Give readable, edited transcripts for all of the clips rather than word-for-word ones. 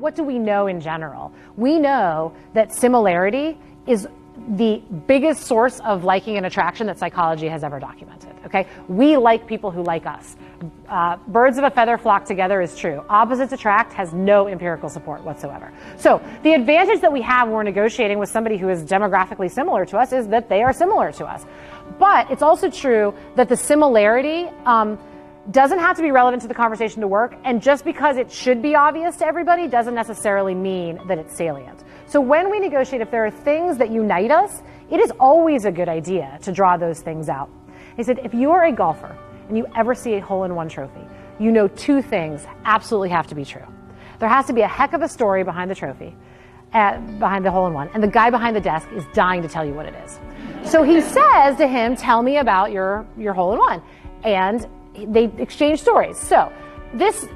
what do we know in general? We know that similarity is the biggest source of liking and attraction that psychology has ever documented, okay? We like people who like us. Birds of a feather flock together is true. Opposites attract has no empirical support whatsoever. So the advantage that we have when we're negotiating with somebody who is demographically similar to us is that they are similar to us. But it's also true that the similarity doesn't have to be relevant to the conversation to work, and just because it should be obvious to everybody doesn't necessarily mean that it's salient. So when we negotiate, if there are things that unite us, it is always a good idea to draw those things out. He said, if you are a golfer and you ever see a hole-in-one trophy, you know two things absolutely have to be true. There has to be a heck of a story behind the trophy, behind the hole-in-one, and the guy behind the desk is dying to tell you what it is. So he says to him, tell me about your hole-in-one. And they exchange stories. So this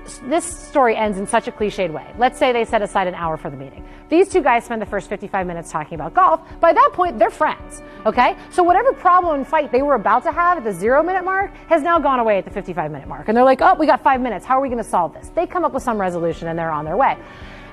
story ends in such a cliched way. Let's say they set aside an hour for the meeting. These two guys spend the first 55 minutes talking about golf. By that point, they're friends, okay? So whatever problem and fight they were about to have at the 0-minute mark has now gone away at the 55-minute mark. And they're like, oh, we got 5 minutes. How are we going to solve this? They come up with some resolution and they're on their way.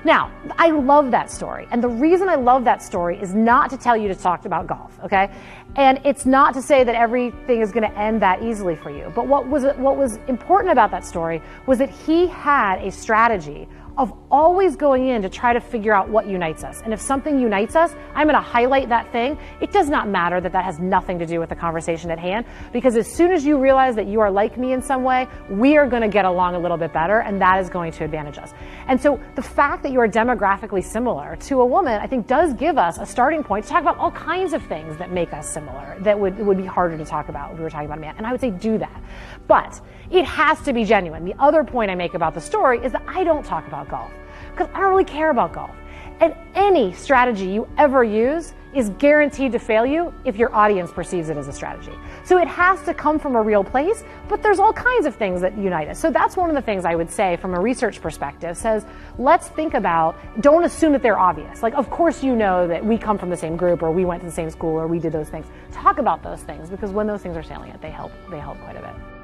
Now, I love that story. And the reason I love that story is not to tell you to talk about golf, okay? And it's not to say that everything is going to end that easily for you. But what was important about that story was that he had a strategy of always going in to try to figure out what unites us. And if something unites us, I'm going to highlight that thing. It does not matter that that has nothing to do with the conversation at hand, because as soon as you realize that you are like me in some way, we are going to get along a little bit better, and that is going to advantage us. And so the fact that you are demographically similar to a woman, I think, does give us a starting point to talk about all kinds of things that make us similar that would be harder to talk about if we were talking about a man. And I would say do that. But it has to be genuine. The other point I make about the story is that I don't talk about golf because I don't really care about golf. And any strategy you ever use is guaranteed to fail you if your audience perceives it as a strategy. So it has to come from a real place, but there's all kinds of things that unite us. So that's one of the things I would say from a research perspective, says, let's think about, don't assume that they're obvious. Like, of course you know that we come from the same group, or we went to the same school, or we did those things. Talk about those things, because when those things are salient, they help quite a bit.